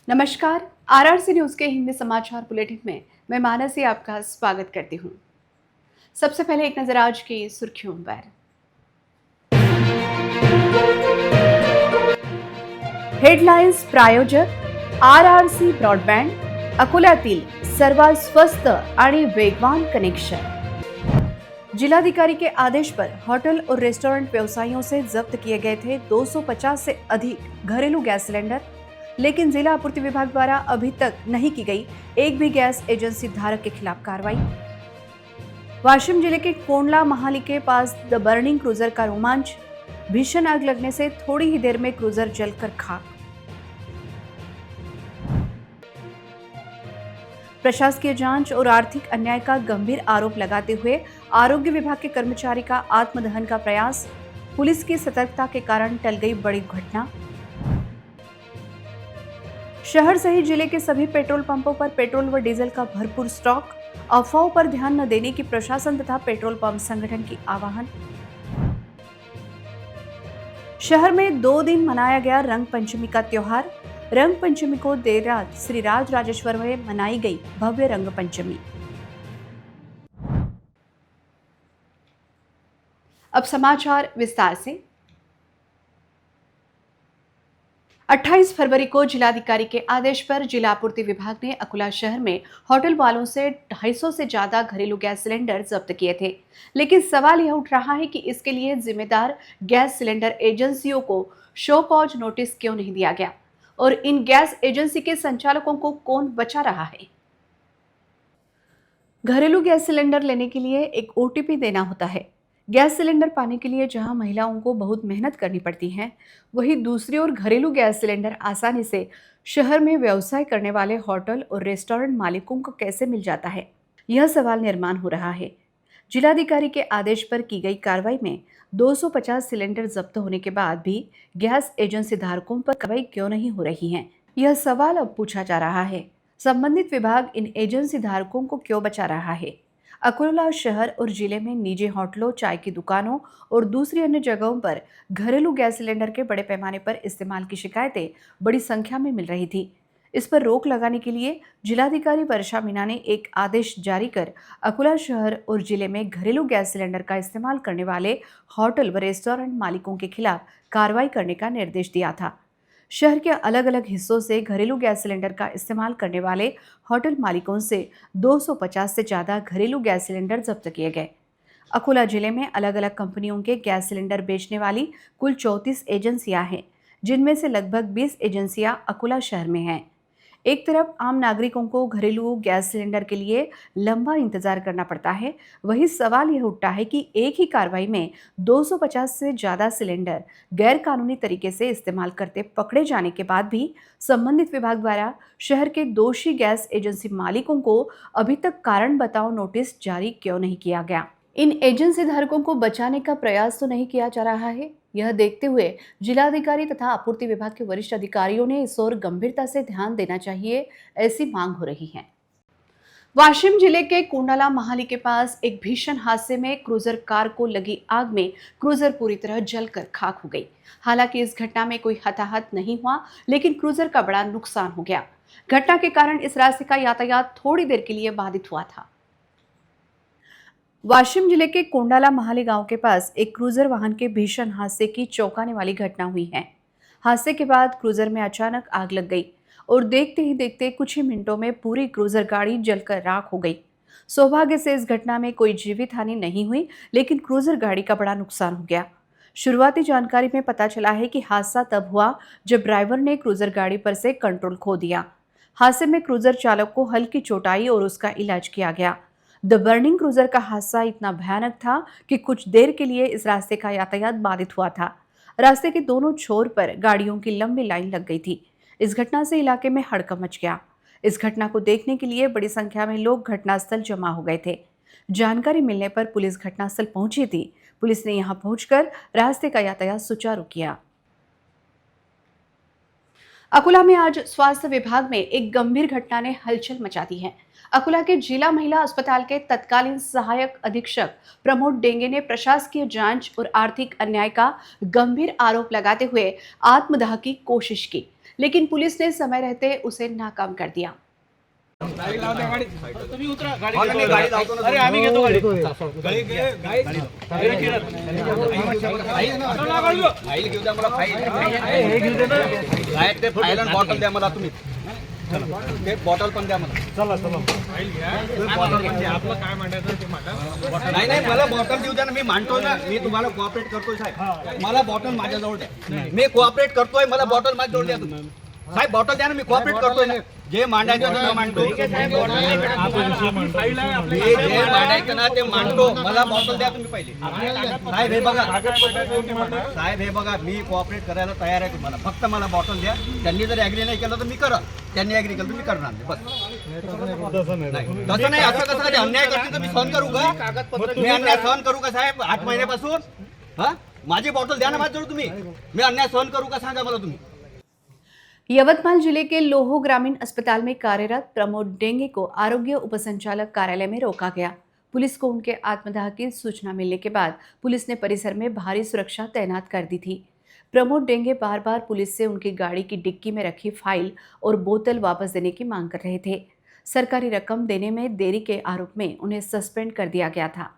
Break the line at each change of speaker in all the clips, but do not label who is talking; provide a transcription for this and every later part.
नमस्कार। RRC news के हिंदी समाचार बुलेटिन में मैं मानसी आपका स्वागत करती हूँ। सबसे पहले एक नजर आज की सुर्खियों पर। हेडलाइन्स प्रायोजक आरआरसी ब्रॉडबँड, अकोल्यातील सर्वात स्वस्त आणि वेगवान कनेक्शन। जिलाधिकारी के आदेश पर होटल और रेस्टोरेंट व्यवसायियों से जब्त किए गए थे 250 से अधिक घरेलू गैस सिलेंडर, लेकिन जिला आपूर्ति विभाग द्वारा अभी तक नहीं की गई एक भी गैस एजेंसी धारक के खिलाफ कार्रवाई। वाशिम जिले के कोंडला महाली के पास द बर्निंग क्रूजर का रोमांच, भीषण आग लगने से थोड़ी ही देर में क्रूजर जलकर खाक। प्रशासकीय जांच और आर्थिक अन्याय का गंभीर आरोप लगाते हुए आरोग्य विभाग के कर्मचारी का आत्मदहन का प्रयास, पुलिस की सतर्कता के कारण टल गई बड़ी घटना। शहर सहित जिले के सभी पेट्रोल पंपों पर पेट्रोल व डीजल का भरपूर स्टॉक, अफवाहों पर ध्यान न देने की प्रशासन तथा पेट्रोल पंप संगठन की आह्वान। शहर में 2 दिन मनाया गया रंग पंचमी का त्योहार। रंग पंचमी को देर रात श्री राज राजेश्वर में मनाई गई भव्य रंग पंचमी। अब समाचार विस्तार से। 28 फरवरी को जिलाधिकारी के आदेश पर जिला आपूर्ति विभाग ने अकोला शहर में होटल वालों से 250 से ज्यादा घरेलू गैस सिलेंडर जब्त किए थे, लेकिन सवाल यह उठ रहा है कि इसके लिए जिम्मेदार गैस सिलेंडर एजेंसियों को शो कॉज नोटिस क्यों नहीं दिया गया और इन गैस एजेंसी के संचालकों को कौन बचा रहा है। घरेलू गैस सिलेंडर लेने के लिए एक ओटीपी देना होता है। गैस सिलेंडर पाने के लिए जहां महिलाओं को बहुत मेहनत करनी पड़ती है, वहीं दूसरी ओर घरेलू गैस सिलेंडर आसानी से शहर में व्यवसाय करने वाले होटल और रेस्टोरेंट मालिकों को कैसे मिल जाता है, यह सवाल निर्माण हो रहा है। जिलाधिकारी के आदेश पर की गई कार्रवाई में 250 सिलेंडर जब्त होने के बाद भी गैस एजेंसी धारकों पर कार्रवाई क्यों नहीं हो रही है, यह सवाल अब पूछा जा रहा है। संबंधित विभाग इन एजेंसी धारकों को क्यों बचा रहा है। अकोला शहर और जिले में निजी होटलों, चाय की दुकानों और दूसरी अन्य जगहों पर घरेलू गैस सिलेंडर के बड़े पैमाने पर इस्तेमाल की शिकायतें बड़ी संख्या में मिल रही थी। इस पर रोक लगाने के लिए जिलाधिकारी वर्षा मीणा ने एक आदेश जारी कर अकोला शहर और जिले में घरेलू गैस सिलेंडर का इस्तेमाल करने वाले होटल व रेस्टोरेंट मालिकों के खिलाफ कार्रवाई करने का निर्देश दिया था। शहर के अलग अलग हिस्सों से घरेलू गैस सिलेंडर का इस्तेमाल करने वाले होटल मालिकों से 250 से ज़्यादा घरेलू गैस सिलेंडर जब्त किए गए। अकोला जिले में अलग अलग कंपनियों के गैस सिलेंडर बेचने वाली कुल 34 एजेंसियां हैं, जिनमें से लगभग 20 एजेंसियां अकोला शहर में हैं। एक तरफ आम नागरिकों को घरेलू गैस सिलेंडर के लिए लंबा इंतजार करना पड़ता है, वही सवाल यह उठता है कि एक ही कार्रवाई में 250 से ज़्यादा सिलेंडर गैर कानूनी तरीके से इस्तेमाल करते पकड़े जाने के बाद भी संबंधित विभाग द्वारा शहर के दोषी गैस एजेंसी मालिकों को अभी तक कारण बताओ नोटिस जारी क्यों नहीं किया गया। इन एजेंसी धारकों को बचाने का प्रयास तो नहीं किया जा रहा है। यह देखते हुए जिलाधिकारी तथा आपूर्ति विभाग के वरिष्ठ अधिकारियों ने इस ओर गंभीरता से ध्यान देना चाहिए, ऐसी मांग हो रही है। वाशिम जिले के कोंडाला महाली के पास एक भीषण हादसे में क्रूजर कार को लगी आग में क्रूजर पूरी तरह जलकर खाक हो गई। हालांकि इस घटना में कोई हताहत नहीं हुआ, लेकिन क्रूजर का बड़ा नुकसान हो गया। घटना के कारण इस रास्ते का यातायात थोड़ी देर के लिए बाधित हुआ था। वाशिम जिले के कोंडाला महाली गांव के पास एक क्रूजर वाहन के भीषण हादसे की चौंकाने वाली घटना हुई है। हादसे के बाद क्रूजर में अचानक आग लग गई और देखते ही देखते कुछ ही मिनटों में पूरी क्रूजर गाड़ी जलकर राख हो गई। सौभाग्य से इस घटना में कोई जीवित हानि नहीं हुई, लेकिन क्रूजर गाड़ी का बड़ा नुकसान हो गया। शुरुआती जानकारी में पता चला है कि हादसा तब हुआ जब ड्राइवर ने क्रूजर गाड़ी पर से कंट्रोल खो दिया। हादसे में क्रूजर चालक को हल्की चोट आई और उसका इलाज किया गया। द बर्निंग क्रूजर का हादसा इतना भयानक था कि कुछ देर के लिए इस रास्ते का यातायात बाधित हुआ था। रास्ते के दोनों छोर पर गाड़ियों की लंबी लाइन लग गई थी। इस घटना से इलाके में हड़कंप मच गया। इस घटना को देखने के लिए बड़ी संख्या में लोग घटनास्थल जमा हो गए थे। जानकारी मिलने पर पुलिस घटनास्थल पहुंची थी। पुलिस ने यहां पहुंचकर रास्ते का यातायात सुचारू किया। अकोला में आज स्वास्थ्य विभाग में एक गंभीर घटना ने हलचल मचा दी है। अकोला के जिला महिला अस्पताल के तत्कालीन सहायक अधीक्षक प्रमोद डेंगे ने प्रशासकीय जांच और आर्थिक अन्याय का गंभीर आरोप लगाते हुए आत्मदाह की कोशिश की। लेकिन पुलिस ने समय रहते उसे नाकाम कर दिया।
गाडी लाव त्या गाडीत. तुम्ही उतरा गाडी लावतो ना. अरे आम्ही घेतो गाडी. गाडी फाईल घेऊ द्या मला. फाईल हे घेऊ दे ना. डायरेक्ट ते फाईल आणि बॉटल द्या मला तुम्ही. ते बॉटल पण द्या मला. चला फाईल घ्या. बॉटल पण द्या. आपलं काय मांडायचं ते मांडा. नाही मला बॉटल देऊ द्या ना. मी मांडतो ना. मी तुम्हाला कोऑपरेट करतोय साहेब. मला बॉटल माझ्याजवळ द्या. मी कोऑपरेट करतोय. मला बॉटल माझ्याजवळ द्या तुम्ही. साहेब बॉटल द्या ना. मी कोऑपरेट करतोय ना. जे मांडायचं ते मांडतो. जे मांडायचं ना ते मांडतो. मला बॉटल द्या तुम्ही पहिले. साहेब हे बघा. साहेब हे बघा. मी कोऑपरेट करायला तयार आहे तुम्हाला. फक्त मला बॉटल द्या. त्यांनी जर ऍग्री नाही केलं तर मी करा. त्यांनी ऍग्री केलं तर मी करणार नाही. बस तसं नाही. असं कसं कधी अन्याय करतील तर मी सहन करू का? मी अन्याय सहन करू का साहेब? 8 महिन्यापासून हा माझी बॉटल द्या ना माझ्याजवळ तुम्ही. मी अन्याय सहन करू का सांगा मला तुम्ही.
यवतमाल जिले के लोहो ग्रामीण अस्पताल में कार्यरत प्रमोद डेंगे को आरोग्य उपसंचालक कार्यालय में रोका गया। पुलिस को उनके आत्मदाह की सूचना मिलने के बाद पुलिस ने परिसर में भारी सुरक्षा तैनात कर दी थी। प्रमोद डेंगे बार बार पुलिस से उनकी गाड़ी की डिक्की में रखी फाइल और बोतल वापस देने की मांग कर रहे थे। सरकारी रकम देने में देरी के आरोप में उन्हें सस्पेंड कर दिया गया था।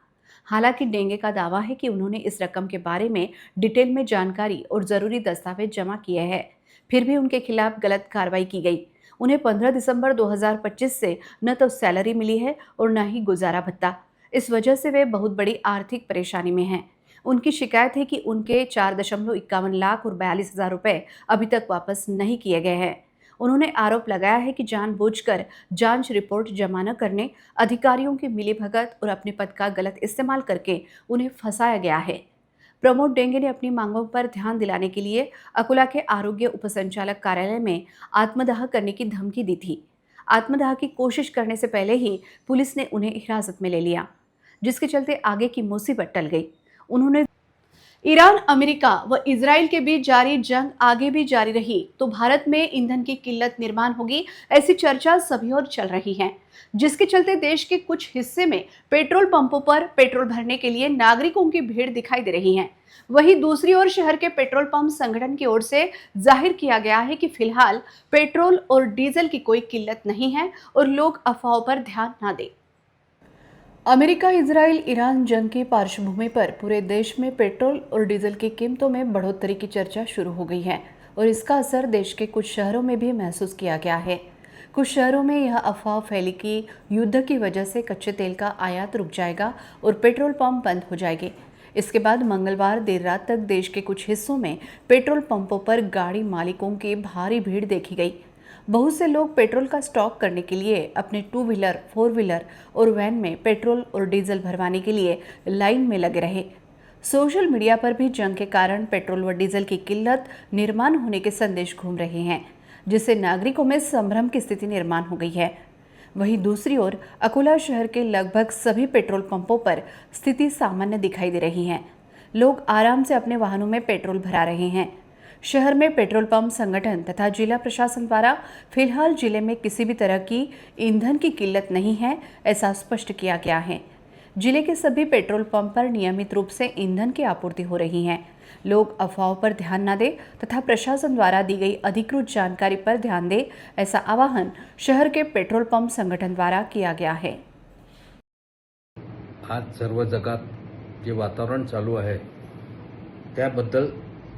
हालांकि डेंगे का दावा है कि उन्होंने इस रकम के बारे में डिटेल में जानकारी और ज़रूरी दस्तावेज जमा किए हैं, फिर भी उनके खिलाफ गलत कार्रवाई की गई। उन्हें 15 दिसंबर 2025 से न तो सैलरी मिली है और न ही गुजारा भत्ता। इस वजह से वे बहुत बड़ी आर्थिक परेशानी में हैं। उनकी शिकायत है कि उनके 4.51 लाख और 42,000 रुपये अभी तक वापस नहीं किए गए हैं। उन्होंने आरोप लगाया है कि जानबूझकर जांच रिपोर्ट जमा न करने, अधिकारियों की मिलीभगत और अपने पद का गलत इस्तेमाल करके उन्हें फंसाया गया है। प्रमोद डेंगे ने अपनी मांगों पर ध्यान दिलाने के लिए अकोला के आरोग्य उपसंचालक कार्यालय में आत्मदाह करने की धमकी दी थी। आत्मदाह की कोशिश करने से पहले ही पुलिस ने उन्हें हिरासत में ले लिया, जिसके चलते आगे की मुसीबत टल गई। उन्होंने ईरान, अमेरिका व इजराइल के बीच जारी जंग आगे भी जारी रही तो भारत में ईंधन की किल्लत निर्माण होगी, ऐसी चर्चा सभी ओर चल रही है, जिसके चलते देश के कुछ हिस्से में पेट्रोल पंपों पर पेट्रोल भरने के लिए नागरिकों की भीड़ दिखाई दे रही है। वहीं दूसरी ओर शहर के पेट्रोल पंप संगठन की ओर से जाहिर किया गया है कि फिलहाल पेट्रोल और डीजल की कोई किल्लत नहीं है और लोग अफवाहों पर ध्यान न दें। अमेरिका, इजराइल, ईरान जंग की पार्श्वभूमि पर पूरे देश में पेट्रोल और डीजल की कीमतों में बढ़ोतरी की चर्चा शुरू हो गई है और इसका असर देश के कुछ शहरों में भी महसूस किया गया है। कुछ शहरों में यह अफवाह फैली कि युद्ध की वजह से कच्चे तेल का आयात रुक जाएगा और पेट्रोल पंप बंद हो जाएंगे। इसके बाद मंगलवार देर रात तक देश के कुछ हिस्सों में पेट्रोल पंपों पर गाड़ी मालिकों की भारी भीड़ देखी गई। बहुत से लोग पेट्रोल का स्टॉक करने के लिए अपने 2 व्हीलर, 4 व्हीलर और वैन में पेट्रोल और डीजल भरवाने के लिए लाइन में लगे रहे। सोशल मीडिया पर भी जंग के कारण पेट्रोल व डीजल की किल्लत निर्माण होने के संदेश घूम रहे हैं, जिससे नागरिकों में संभ्रम की स्थिति निर्माण हो गई है। वहीं दूसरी ओर अकोला शहर के लगभग सभी पेट्रोल पंपों पर स्थिति सामान्य दिखाई दे रही है। लोग आराम से अपने वाहनों में पेट्रोल भरा रहे हैं। शहर में पेट्रोल पंप संगठन तथा जिला प्रशासन द्वारा फिलहाल जिले में किसी भी तरह की ईंधन की किल्लत नहीं है, ऐसा स्पष्ट किया गया है। जिले के सभी पेट्रोल पंप पर नियमित रूप से ईंधन की आपूर्ति हो रही है। लोग अफवाहों पर ध्यान न दें तथा प्रशासन द्वारा दी गई अधिकृत जानकारी पर ध्यान दें, ऐसा आवाहन शहर के पेट्रोल पंप संगठन द्वारा किया गया है।
आज सर्व जगात जे वातावरण चालू आहे त्याबद्दल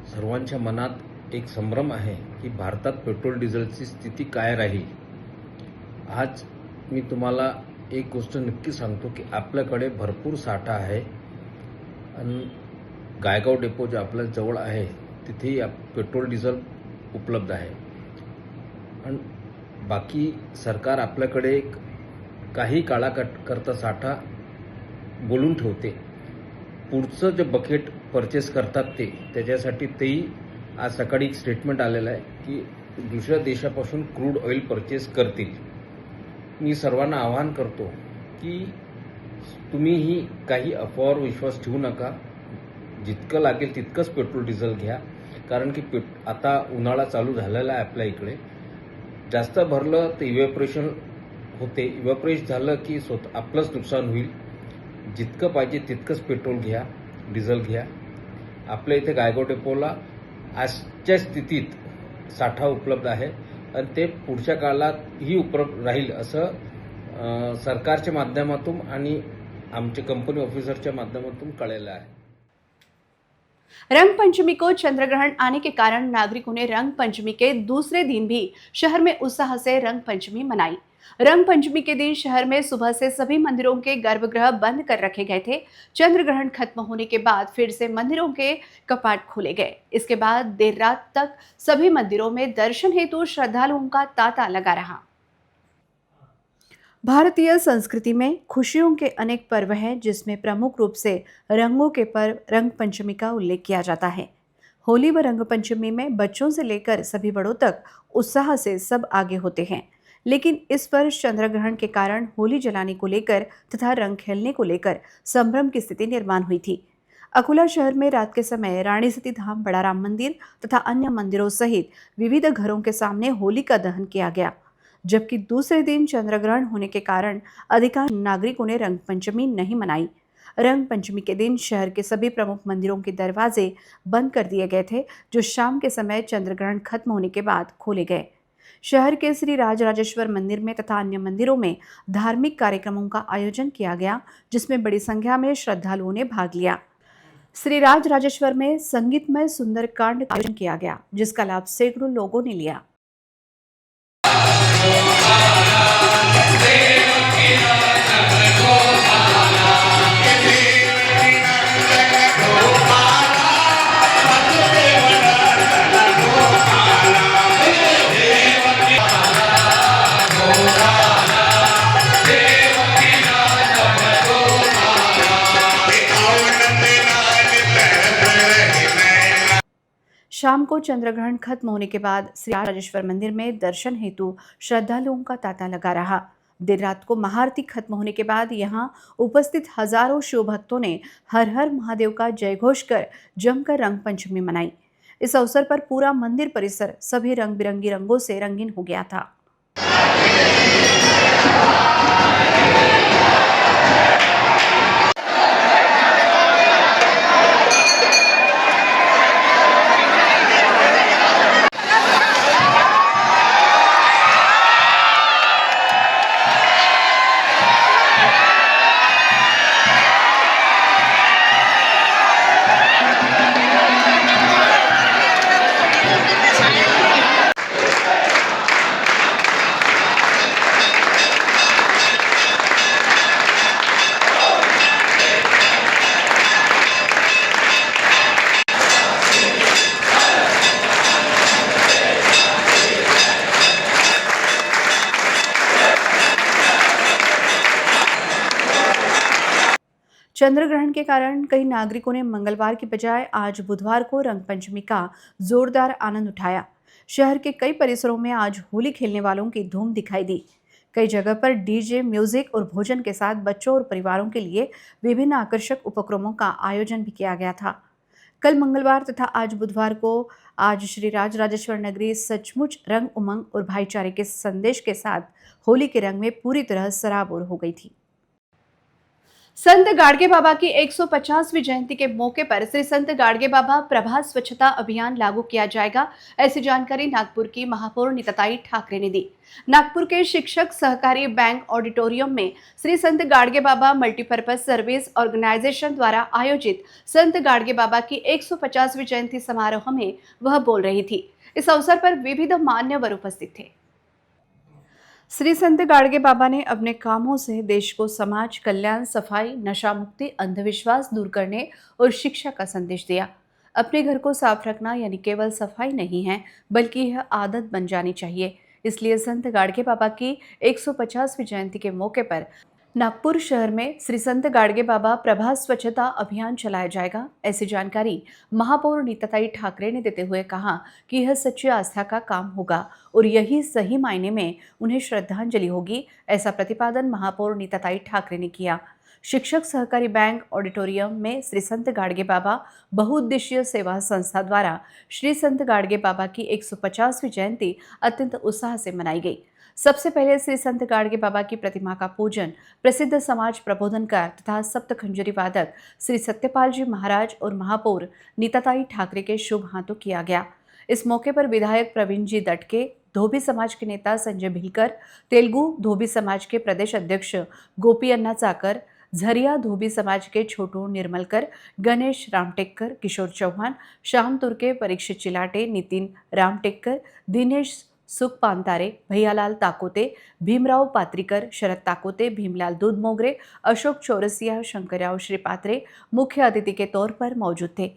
सर्वांच्या मनात एक संभ्रम आहे की भारतात पेट्रोल डिझेलची स्थिती काय राहील। आज मी तुम्हाला एक गोष्ट नक्की सांगतो की आपल्याकडे भरपूर साठा आहे आणि गायगाव डेपो जे आपल्या जवळ आहे तिथेही पेट्रोल डिझेल उपलब्ध आहे आणि बाकी सरकार आपल्याकडे काही काळाकरता साठा बोलून ठेवते। पुढचं जे बकेट परचेस करतात त्याच्यासाठी तेही आज सकाळी एक स्टेटमेंट आलेलं आहे की दुसऱ्या देशापासून क्रूड ऑइल परचेस करतील। मी सर्वांना आवाहन करतो की तुम्हीही काही अफवावर विश्वास ठेवू नका। जितकं लागेल तितकंच पेट्रोल डिझेल घ्या, कारण की आता उन्हाळा चालू झालेला आहे आपल्या इकडे। जास्त भरलं तर इव्हॅपोरेशन होते, इव्हॅपोरेट झालं की आपलंच नुकसान होईल। जितकं पाहिजे तितकंच पेट्रोल घ्या, डिझेल घ्या। आपल्या इथे गायगाव डेपोला आजच्या स्थितीत साठा उपलब्ध आहे आणि ते पुढच्या काळातही उपलब्ध राहील असं सरकारच्या माध्यमातून आणि आमचे कंपनी ऑफिसरच्या माध्यमातून कळलेलं आहे।
रंग पंचमी को चंद्रग्रहण आने के कारण नागरिकों ने रंग पंचमी के दूसरे दिन भी शहर में उत्साह से रंग पंचमी मनाई। रंग पंचमी के दिन शहर में सुबह से सभी मंदिरों के गर्भगृह बंद कर रखे गए थे। चंद्र ग्रहण खत्म होने के बाद फिर से मंदिरों के कपाट खोले गए। इसके बाद देर रात तक सभी मंदिरों में दर्शन हेतु श्रद्धालुओं का तांता लगा रहा। भारतीय संस्कृति में खुशियों के अनेक पर्व हैं, जिसमें प्रमुख रूप से रंगों के पर्व रंग पंचमी का उल्लेख किया जाता है। होली व रंग पंचमी में बच्चों से लेकर सभी बड़ों तक उत्साह से सब आगे होते हैं। लेकिन इस वर्ष चंद्र ग्रहण के कारण होली जलाने को लेकर तथा रंग खेलने को लेकर संभ्रम की स्थिति निर्माण हुई थी। अकोला शहर में रात के समय रानी सती धाम, बड़ा राम मंदिर तथा अन्य मंदिरों सहित विविध घरों के सामने होली का दहन किया गया, जबकि दूसरे दिन चंद्र ग्रहण होने के कारण अधिकांश नागरिकों ने रंग पंचमी नहीं मनाई। रंग पंचमी के दिन शहर के सभी प्रमुख मंदिरों के दरवाजे बंद कर दिए गए थे, जो शाम के समय चंद्र ग्रहण खत्म होने के बाद खोले गए। शहर के श्री राजराजेश्वर मंदिर में तथा अन्य मंदिरों में धार्मिक कार्यक्रमों का आयोजन किया गया, जिसमें बड़ी संख्या में श्रद्धालुओं ने भाग लिया। श्री राजराजेश्वर में संगीतमय सुंदरकांड का आयोजन किया गया, जिसका लाभ सैकड़ों लोगों ने लिया। शाम को चंद्रग्रहण खत्म होने के बाद श्री राजेश्वर मंदिर में दर्शन हेतु श्रद्धालुओं का तांता लगा रहा। देर रात को महाआरती खत्म होने के बाद यहां उपस्थित हजारों शिव भक्तों ने हर हर महादेव का जयघोष कर जमकर रंग पंचमी मनाई। इस अवसर पर पूरा मंदिर परिसर सभी रंग बिरंगी रंगों से रंगीन हो गया था। चंद्र ग्रहण के कारण कई नागरिकों ने मंगलवार की बजाय आज बुधवार को रंग पंचमी का जोरदार आनंद उठाया। शहर के कई परिसरों में आज होली खेलने वालों की धूम दिखाई दी। कई जगह पर डीजे, म्यूजिक और भोजन के साथ बच्चों और परिवारों के लिए विभिन्न आकर्षक उपक्रमों का आयोजन भी किया गया था। कल मंगलवार तथा आज बुधवार को आज श्री राजराजेश्वर नगरी सचमुच रंग, उमंग और भाईचारे के संदेश के साथ होली के रंग में पूरी तरह सराबोर हो गई थी। संत गाडगे बाबा की 150वीं जयंती के मौके पर श्री संत गाडगे बाबा प्रभात स्वच्छता अभियान लागू किया जाएगा, ऐसी जानकारी नागपुर की महापौर नीताताई ठाकरे ने दी। नागपुर के शिक्षक सहकारी बैंक ऑडिटोरियम में श्री संत Gadge Baba multipurpose service organisation द्वारा आयोजित संत गाडगे बाबा की 150वीं जयंती समारोह में वह बोल रही थी। इस अवसर पर विविध मान्यवर उपस्थित थे। श्री संत गाडगे बाबा ने अपने कामों से देश को समाज कल्याण, सफाई, नशा मुक्ति, अंधविश्वास दूर करने और शिक्षा का संदेश दिया। अपने घर को साफ रखना यानी केवल सफाई नहीं है, बल्कि यह आदत बन जानी चाहिए। इसलिए संत गाडगे बाबा की 150वीं जयंती के मौके पर नागपुर शहर में श्री संत गाडगे बाबा प्रभात स्वच्छता अभियान चलाया जाएगा, ऐसी जानकारी महापौर नीताताई ठाकरे ने देते हुए कहा कि यह सच्ची आस्था का काम होगा और यही सही मायने में उन्हें श्रद्धांजलि होगी, ऐसा प्रतिपादन महापौर नीताताई ठाकरे ने किया। शिक्षक सहकारी बैंक ऑडिटोरियम में श्री संत गाडगे बाबा बहुउद्देशीय सेवा संस्था द्वारा श्री संत गाडगे बाबा की 150वीं जयंती अत्यंत उत्साह से मनाई गई। सबसे पहले श्री संत गाडगे बाबा की प्रतिमा का पूजन प्रसिद्ध समाज प्रबोधनकार तथा सप्तखंजरी वादक श्री सत्यपाल जी महाराज और महापौर नीताताई ठाकरे के शुभ हाथों किया गया। इस मौके पर विधायक प्रवीण जी दटके, धोबी समाज के नेता संजय भिलकर, तेलुगु धोबी समाज के प्रदेश अध्यक्ष गोपी अन्ना चाकर, झरिया धोबी समाज के छोटू निर्मलकर, गणेश रामटेक्कर, किशोर चौहान, श्याम तुर्के, परीक्षित चिलाटे, नितिन रामटेक्कर, दिनेश सुख पांतारे, भैयालाल ताकोते, भीमराव पात्रीकर, शरद ताकोते, भीमलाल दूधमोगरे, अशोक चौरसिया, शंकरराव श्रीपात्रे मुख्य अतिथि के तौर पर मौजूद थे।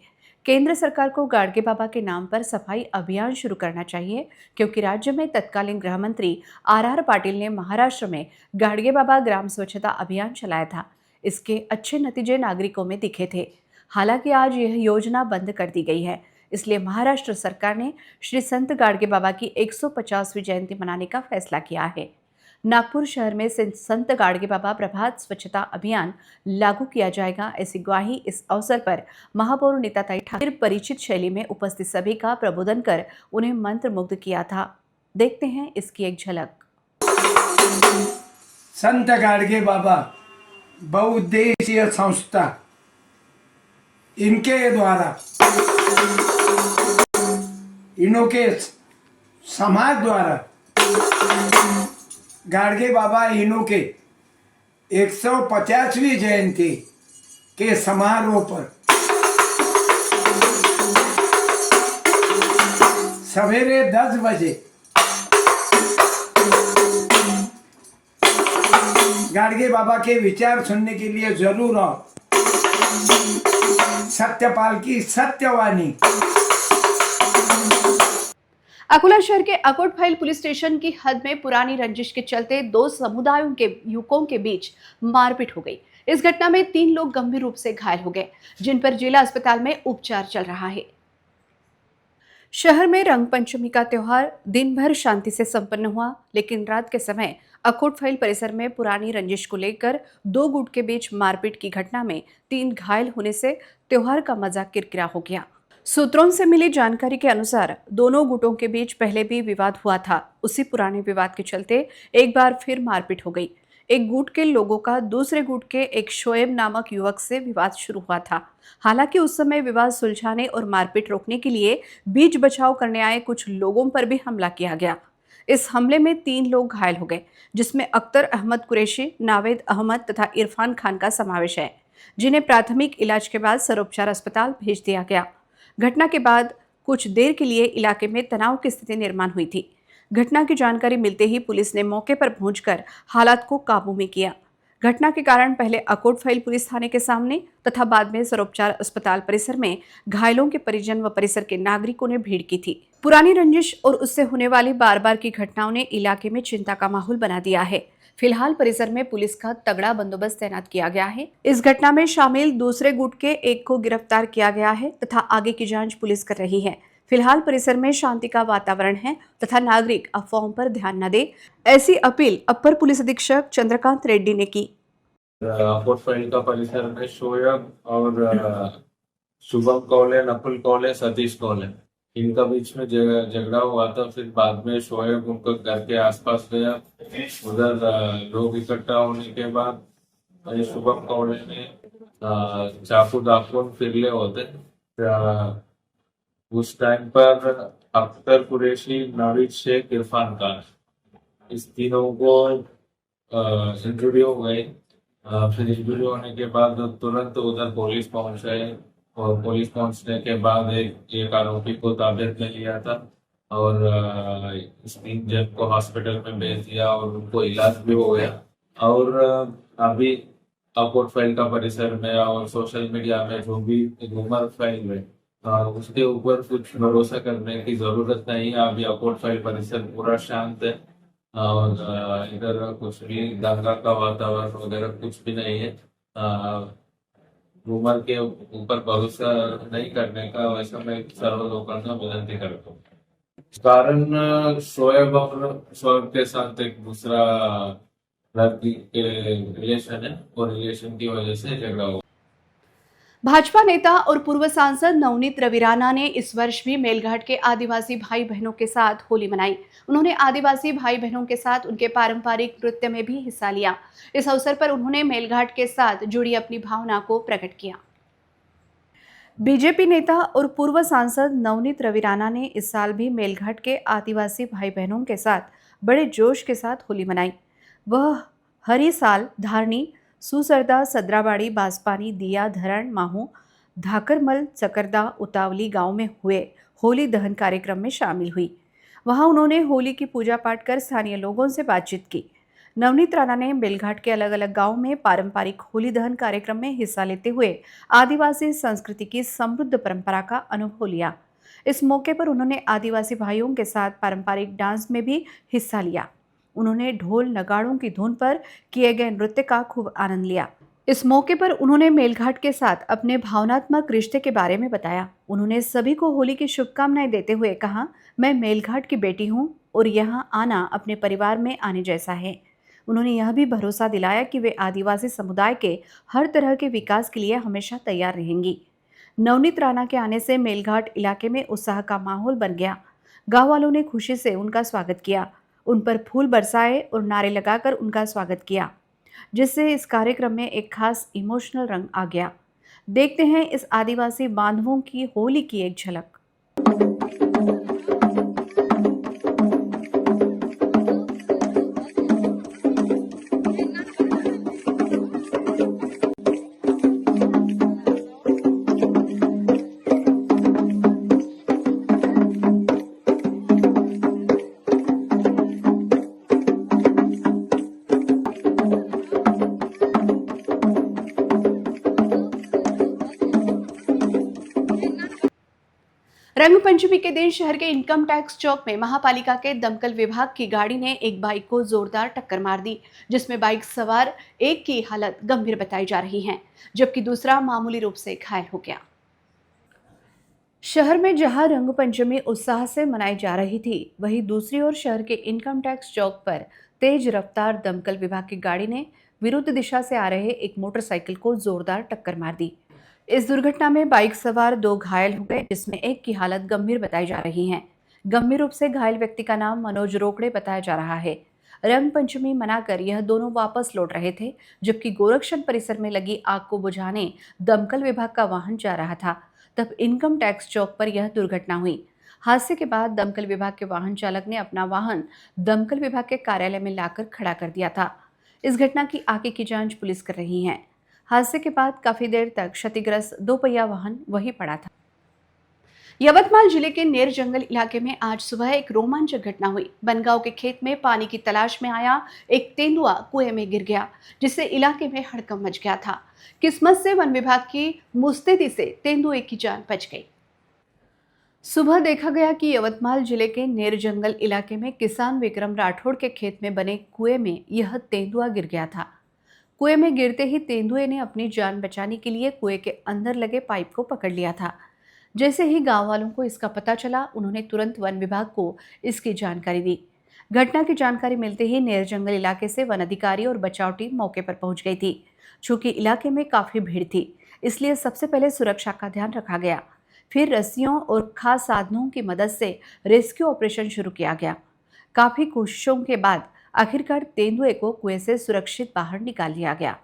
केंद्र सरकार को गाडगे बाबा के नाम पर सफाई अभियान शुरू करना चाहिए, क्योंकि राज्य में तत्कालीन गृह मंत्री आर पाटिल ने महाराष्ट्र में गाडगे बाबा ग्राम स्वच्छता अभियान चलाया था। इसके अच्छे नतीजे नागरिकों में दिखे थे। हालांकि आज यह योजना बंद कर दी गई है, इसलिए महाराष्ट्र सरकार ने श्री संत गाडगे बाबा की 150वीं जयंती मनाने का फैसला किया है। नागपुर शहर में संत गाडगे बाबा प्रभात स्वच्छता अभियान लागू किया जाएगा, ऐसी ग्वाही इस अवसर पर महापौर नीताताई ठाकुर परिचित शैली में उपस्थित सभी का प्रबोधन कर उन्हें मंत्र मुग्ध किया था। देखते हैं इसकी एक झलक।
संत गाडगे बाबा बहुउद्देशीय संस्था, इनके द्वारा इनके समाज द्वारा गाडगे बाबा इन्हों के 150वीं जयंती के समारोह पर सवेरे 10 बजे गाडगे बाबा के विचार सुनने के लिए जरूर आओ। सत्यपाल की सत्यवाणी।
अकोला शहर के अकोटफाइल पुलिस स्टेशन की हद में पुरानी रंजिश के चलते दो समुदायों के युवकों के बीच मारपीट हो गई। इस घटना में 3 लोग गंभीर रूप से घायल हो गए, जिन पर जिला अस्पताल में उपचार चल रहा है। शहर में रंग पंचमी का त्योहार दिन भर शांति से संपन्न हुआ, लेकिन रात के समय अकोटफाइल परिसर में पुरानी रंजिश को लेकर 2 गुट के बीच मारपीट की घटना में 3 घायल होने से त्योहार का मजा किरकिरा हो गया। सूत्रों से मिली जानकारी के अनुसार दोनों गुटों के बीच पहले भी विवाद हुआ था। उसी पुराने विवाद के चलते एक बार फिर मारपीट हो गई। एक गुट के लोगों का दूसरे गुट के एक शोएब नामक युवक से विवाद शुरू हुआ था। हालांकि उस समय विवाद सुलझाने और मारपीट रोकने के लिए बीच बचाव करने आए कुछ लोगों पर भी हमला किया गया। इस हमले में 3 लोग घायल हो गए, जिसमें अख्तर अहमद कुरैशी, नावेद अहमद तथा इरफान खान का समावेश है, जिन्हें प्राथमिक इलाज के बाद सर्वोपचार अस्पताल भेज दिया गया। घटना के बाद कुछ देर के लिए इलाके में तनाव की स्थिति निर्माण हुई थी। घटना की जानकारी मिलते ही पुलिस ने मौके पर पहुंचकर हालात को काबू में किया। घटना के कारण पहले अकोटफाइल पुलिस थाने के सामने तथा बाद में सर्वोपचार अस्पताल परिसर में घायलों के परिजन व परिसर के नागरिकों ने भीड़ की थी। पुरानी रंजिश और उससे होने वाली बार-बार की घटनाओं ने इलाके में चिंता का माहौल बना दिया है। फिलहाल परिसर में पुलिस का तगड़ा बंदोबस्त तैनात किया गया है। इस घटना में शामिल दूसरे गुट के एक को गिरफ्तार किया गया है तथा आगे की जांच पुलिस कर रही है। फिलहाल परिसर में शांति का वातावरण है तथा नागरिक अफवाहों पर ध्यान न दे, ऐसी अपील अपर पुलिस अधीक्षक चंद्रकांत रेड्डी ने की।
अकोटफाइल का परिसर में शोएब और शुभम कौले, नकुल कौले, सतीश कौले, इनका बीच में झगड़ा हुआ था। फिर बाद में शोएब उनको घर के आसपास गया, उधर लोग इकट्ठा होने के बाद शुभम कौले ने चाकू दाकून फिरले होते। उस टाइम पर अख्तर कुरैशी, नाविद शेख, इरफान खान, इस तीनों को इंजरी हो गई। फिर इंजरी होने के बाद तुरंत उधर पुलिस पहुंच गए और पुलिस पहुंचने के बाद एक आरोपी को ताबीयत में लिया था और इस 3 जन को हॉस्पिटल में भेज दिया और उनको इलाज भी हो गया। और अभी अकोटफाइल का परिसर में और सोशल मीडिया में जो भी रूमर फैल रहे, उसके ऊपर कुछ भरोसा करने की जरूरत नहीं है। अभी अकोटफाइल परिसर पूरा शांत है और इधर कुछ भी दंगा का वातावरण वगैरह कुछ भी नहीं है। रूमर के ऊपर भरोसा नहीं करने का वैसा मैं सर्व लोकांना विनंती करता हूँ। कारण शोएब के साथ एक दूसरा लड़की के रिलेशन है और रिलेशन की वजह से झगड़ा हुआ।
भाजपा नेता और पूर्व सांसद नवनीत रवि राणा ने इस वर्ष भी मेलघाट के आदिवासी भाई बहनों के साथ होली मनाई। उन्होंने आदिवासी भाई बहनों के साथ उनके पारंपरिक नृत्य में भी हिस्सा लिया। इस अवसर पर उन्होंने मेलघाट के साथ जुड़ी अपनी भावना को प्रकट किया। बीजेपी नेता और पूर्व सांसद नवनीत रवि राणा ने इस साल भी मेलघाट के आदिवासी भाई बहनों के साथ बड़े जोश के साथ होली मनाई। वह हर ही साल धारणी, सुसरदा, सदराबाड़ी, बांसपानी, दिया, धरण, माहू, धाकरमल, चकरदा, उतावली गांव में हुए होली दहन कार्यक्रम में शामिल हुई। वहां उन्होंने होली की पूजा पाठ कर स्थानीय लोगों से बातचीत की। नवनीत राणा ने बेलघाट के अलग अलग गांव में पारंपरिक होली दहन कार्यक्रम में हिस्सा लेते हुए आदिवासी संस्कृति की समृद्ध परंपरा का अनुभव लिया। इस मौके पर उन्होंने आदिवासी भाइयों के साथ पारंपरिक डांस में भी हिस्सा लिया। उन्होंने ढोल नगाड़ों की धुन पर किए गए नृत्य का खूब आनंद लिया। इस मौके पर उन्होंने मेलघाट के साथ अपने भावनात्मक रिश्ते के बारे में बताया। उन्होंने सभी को होली की शुभकामनाएं देते हुए कहा, मैं मेलघाट की बेटी हूं और यहाँ आना अपने परिवार में आने जैसा है। उन्होंने यह भी भरोसा दिलाया कि वे आदिवासी समुदाय के हर तरह के विकास के लिए हमेशा तैयार रहेंगी। नवनीत राणा के आने से मेलघाट इलाके में उत्साह का माहौल बन गया। गांव वालों ने खुशी से उनका स्वागत किया, उन पर फूल बरसाए और नारे लगाकर उनका स्वागत किया, जिससे इस कार्यक्रम में एक खास इमोशनल रंग आ गया। देखते हैं इस आदिवासी बांधवों की होली की एक झलक। रंग पंचमी के दिन शहर के इनकम टैक्स चौक में महापालिका के दमकल विभाग की गाड़ी ने एक बाइक को जोरदार टक्कर मार दी, जिसमें बाइक सवार एक की हालत गंभीर बताई जा रही है, जबकि दूसरा मामूली रूप से घायल हो गया। शहर में जहां रंग पंचमी उत्साह से मनाई जा रही थी, वहीं दूसरी ओर शहर के इनकम टैक्स चौक पर तेज रफ्तार दमकल विभाग की गाड़ी ने विरुद्ध दिशा से आ रहे एक मोटरसाइकिल को जोरदार टक्कर मार दी। इस दुर्घटना में बाइक सवार 2 घायल हो गए, जिसमें एक की हालत गंभीर बताई जा रही है। गंभीर रूप से घायल व्यक्ति का नाम मनोज रोकड़े बताया जा रहा है। रंग पंचमी मनाकर यह दोनों वापस लौट रहे थे, जबकि गोरक्षण परिसर में लगी आग को बुझाने दमकल विभाग का वाहन जा रहा था। तब इनकम टैक्स चौक पर यह दुर्घटना हुई। हादसे के बाद दमकल विभाग के वाहन चालक ने अपना वाहन दमकल विभाग के कार्यालय में लाकर खड़ा कर दिया था। इस घटना की आगे की जांच पुलिस कर रही है। हादसे के बाद काफी देर तक क्षतिग्रस्त 2 पहिया वाहन वहीं पड़ा था। यवतमाल जिले के नेर जंगल इलाके में आज सुबह एक रोमांचक घटना हुई। बनगांव के खेत में पानी की तलाश में आया एक तेंदुआ कुएं में गिर गया, जिससे इलाके में हड़कंप मच गया था। किस्मत से वन विभाग की मुस्तैदी से तेंदुए की जान बच गई। सुबह देखा गया कि यवतमाल जिले के नेर जंगल इलाके में किसान विक्रम राठौड़ के खेत में बने कुएं में यह तेंदुआ गिर गया था। कुएं में गिरते ही तेंदुए ने अपनी जान बचाने के लिए कुएं के अंदर लगे पाइप को पकड़ लिया था। जैसे ही गांव वालों को इसका पता चला, उन्होंने तुरंत वन विभाग को इसकी जानकारी दी। घटना की जानकारी मिलते ही नेर जंगल इलाके से वन अधिकारी और बचाव टीम मौके पर पहुंच गई थी। चूंकि इलाके में काफी भीड़ थी, इसलिए सबसे पहले सुरक्षा का ध्यान रखा गया। फिर रस्सियों और खास साधनों की मदद से रेस्क्यू ऑपरेशन शुरू किया गया। काफी कोशिशों के बाद आखिरकार तेंदुए को कुएं से सुरक्षित बाहर निकाल लिया गया।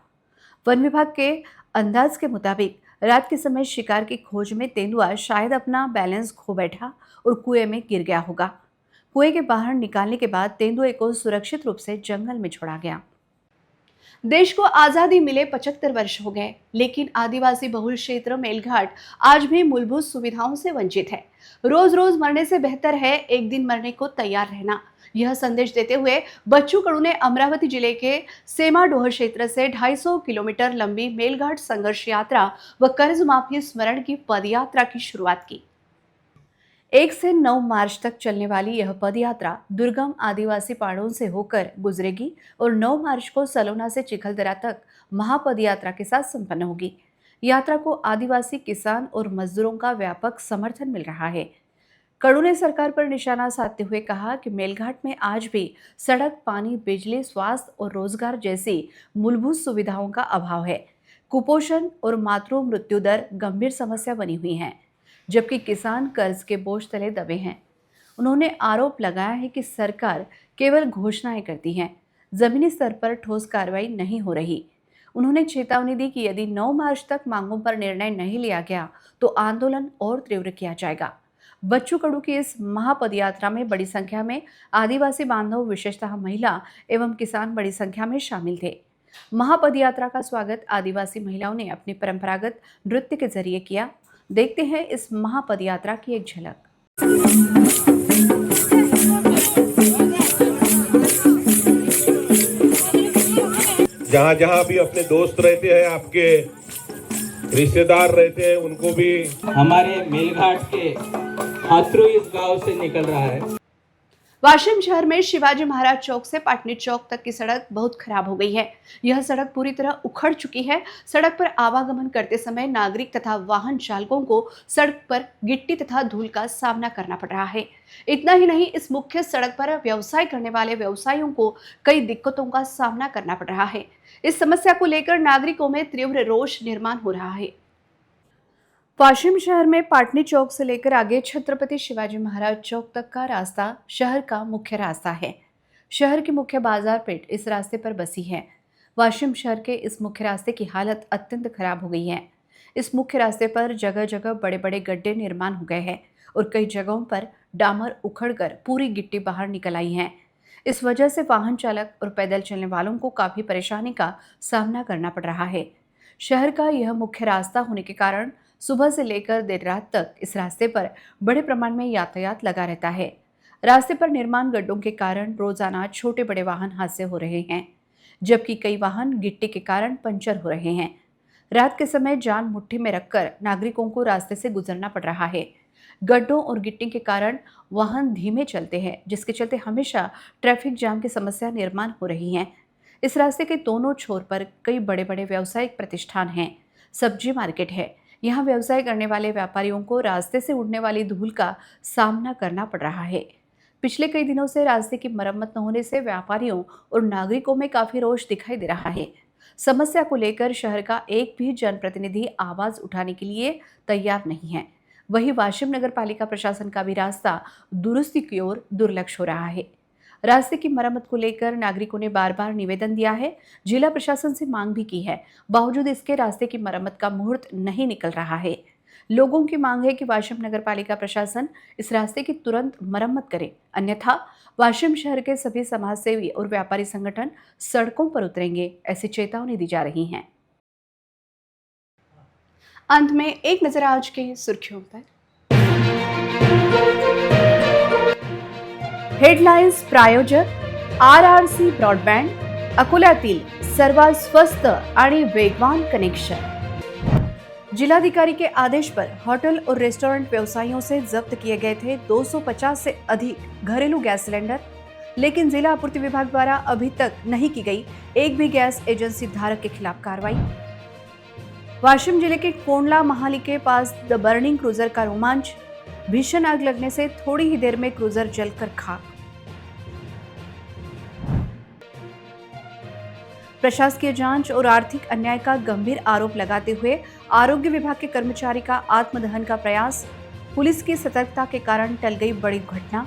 वन विभाग के अंदाज के मुताबिक रात के समय शिकार की खोज में तेंदुआ शायद अपना बैलेंस खो बैठा और कुएं में गिर गया होगा। कुएं के बाहर निकालने के बाद तेंदुए को सुरक्षित रूप से जंगल में छोड़ा गया। देश को आजादी मिले 75 वर्ष हो गए, लेकिन आदिवासी बहुल क्षेत्र मेलघाट आज भी मूलभूत सुविधाओं से वंचित है। रोज रोज मरने से बेहतर है एक दिन मरने को तैयार रहना। यह संदेश देते हुए बच्चू कडू ने अमरावती जिले के सेमाडोह क्षेत्र से 250 किलोमीटर लंबी मेलघाट संघर्ष यात्रा व कर्ज माफी स्मरण की पदयात्रा की शुरुआत की। 1 से 9 मार्च तक चलने वाली यह पदयात्रा दुर्गम आदिवासी पहाड़ों से होकर गुजरेगी और 9 मार्च को सलोना से चिखलदरा तक महापदयात्रा के साथ संपन्न होगी। यात्रा को आदिवासी किसान और मजदूरों का व्यापक समर्थन मिल रहा है। कडू ने सरकार पर निशाना साधते हुए कहा कि मेलघाट में आज भी सड़क, पानी, बिजली, स्वास्थ्य और रोजगार जैसी मूलभूत सुविधाओं का अभाव है। कुपोषण और मातृ मृत्यु दर गंभीर समस्या बनी हुई है, जबकि किसान कर्ज के बोझ तले दबे हैं। उन्होंने आरोप लगाया है कि सरकार केवल घोषणाएं करती है, जमीनी स्तर पर ठोस कार्रवाई नहीं हो रही। उन्होंने चेतावनी दी कि यदि 9 मार्च तक मांगों पर निर्णय नहीं लिया गया तो आंदोलन और तीव्र किया जाएगा। बच्चू कडू की इस महापदयात्रा में बड़ी संख्या में आदिवासी बांधव, विशेषतः महिला एवं किसान बड़ी संख्या में शामिल थे। महापदयात्रा का स्वागत आदिवासी महिलाओं ने अपनी परंपरागत नृत्य के जरिए किया। देखते हैं इस महापदयात्रा की एक झलक।
जहाँ जहाँ भी अपने दोस्त रहते हैं, आपके रिश्तेदार रहते हैं, उनको भी
हमारे मेलघाट के हाथरू इस गांव से निकल रहा है।
वाशिम शहर में शिवाजी महाराज चौक से पाटनी चौक तक की सड़क बहुत खराब हो गई है। यह सड़क पूरी तरह उखड़ चुकी है। सड़क पर आवागमन करते समय नागरिक तथा वाहन चालकों को सड़क पर गिट्टी तथा धूल का सामना करना पड़ रहा है। इतना ही नहीं, इस मुख्य सड़क पर व्यवसाय करने वाले व्यवसायियों को कई दिक्कतों का सामना करना पड़ रहा है। इस समस्या को लेकर नागरिकों में तीव्र रोष निर्माण हो रहा है। वाशिम शहर में पाटनी चौक से लेकर आगे छत्रपति शिवाजी महाराज चौक तक का रास्ता शहर का मुख्य रास्ता है। शहर की मुख्य बाजार पेठ इस रास्ते पर बसी है। वाशिम शहर के इस मुख्य रास्ते की हालत अत्यंत खराब हो गई है। इस मुख्य रास्ते पर जगह जगह बड़े बड़े गड्ढे निर्माण हो गए हैं और कई जगहों पर डामर उखड़कर पूरी गिट्टी बाहर निकल आई है। इस वजह से वाहन चालक और पैदल चलने वालों को काफी परेशानी का सामना करना पड़ रहा है। शहर का यह मुख्य रास्ता होने के कारण सुबह से लेकर देर रात तक इस रास्ते पर बड़े प्रमाण में यातायात लगा रहता है। रास्ते पर निर्माण गड्ढों के कारण रोजाना छोटे बड़े वाहन हादसे हो रहे हैं, जबकि कई वाहन गिट्टी के कारण पंचर हो रहे हैं। रात के समय जान मुट्ठी में रखकर नागरिकों को रास्ते से गुजरना पड़ रहा है। गड्ढों और गिट्टी के कारण वाहन धीमे चलते हैं, जिसके चलते हमेशा ट्रैफिक जाम की समस्या निर्माण हो रही है। इस रास्ते के दोनों छोर पर कई बड़े बड़े व्यावसायिक प्रतिष्ठान हैं, सब्जी मार्केट है। यहाँ व्यवसाय करने वाले व्यापारियों को रास्ते से उड़ने वाली धूल का सामना करना पड़ रहा है। पिछले कई दिनों से रास्ते की मरम्मत न होने से व्यापारियों और नागरिकों में काफी रोष दिखाई दे रहा है। समस्या को लेकर शहर का एक भी जनप्रतिनिधि आवाज उठाने के लिए तैयार नहीं है। वहीं वाशिम नगर पालिका प्रशासन का भी रास्ता दुरुस्ती की ओर दुर्लक्ष्य हो रहा है। रास्ते की मरम्मत को लेकर नागरिकों ने बार बार निवेदन दिया है, जिला प्रशासन से मांग भी की है। बावजूद इसके रास्ते की मरम्मत का मुहूर्त नहीं निकल रहा है। लोगों की मांग है कि वाशिम नगर पालिका प्रशासन इस रास्ते की तुरंत मरम्मत करे, अन्यथा वाशिम शहर के सभी समाजसेवी और व्यापारी संगठन सड़कों पर उतरेंगे, ऐसी चेतावनी दी जा रही है। अंत में एक नजर आज की सुर्खियों पर। हेडलाईन्स प्रायोजक RRC ब्रॉडबँड, अकोल्यातील सर्वात स्वस्त आणि वेगवान कनेक्शन। जिलाधिकारी के आदेश पर होटल और रेस्टोरेंट व्यवसायियों से जब्त किए गए थे 250 से अधिक घरेलू गैस सिलेंडर, लेकिन जिला आपूर्ति विभाग द्वारा अभी तक नहीं की गई एक भी गैस एजेंसी धारक के खिलाफ कार्रवाई। वाशिम जिले के कोंडला महाली के पास द बर्निंग क्रूजर का रोमांच, भीषण आग लगने से थोड़ी ही देर में क्रूजर जलकर खाक। प्रशासकीय जांच और आर्थिक अन्याय का गंभीर आरोप लगाते हुए आरोग्य विभाग के कर्मचारी का आत्मदहन का प्रयास, पुलिस की सतर्कता के कारण टल गई बड़ी घटना।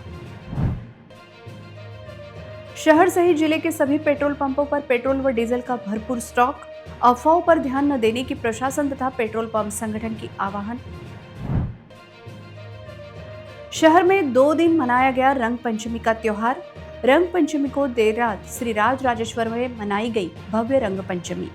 शहर सहित जिले के सभी पेट्रोल पंपों पर पेट्रोल व डीजल का भरपूर स्टॉक, अफवाहों पर ध्यान न देने की प्रशासन तथा पेट्रोल पंप संगठन की आह्वान। शहर में 2 दिन मनाया गया रंग पंचमी का त्योहार। रंग पंचमी को देर रात श्री राज राजेश्वर में मनाई गई भव्य रंग पंचमी।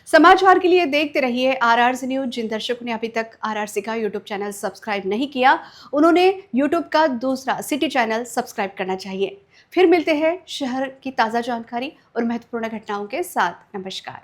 समाचार के लिए देखते रहिए RRC न्यूज। जिन दर्शकों ने अभी तक RRC का यूट्यूब चैनल सब्सक्राइब नहीं किया, उन्होंने यूट्यूब का दूसरा सिटी चैनल सब्सक्राइब करना चाहिए। फिर मिलते हैं शहर की ताज़ा जानकारी और महत्वपूर्ण घटनाओं के साथ। नमस्कार।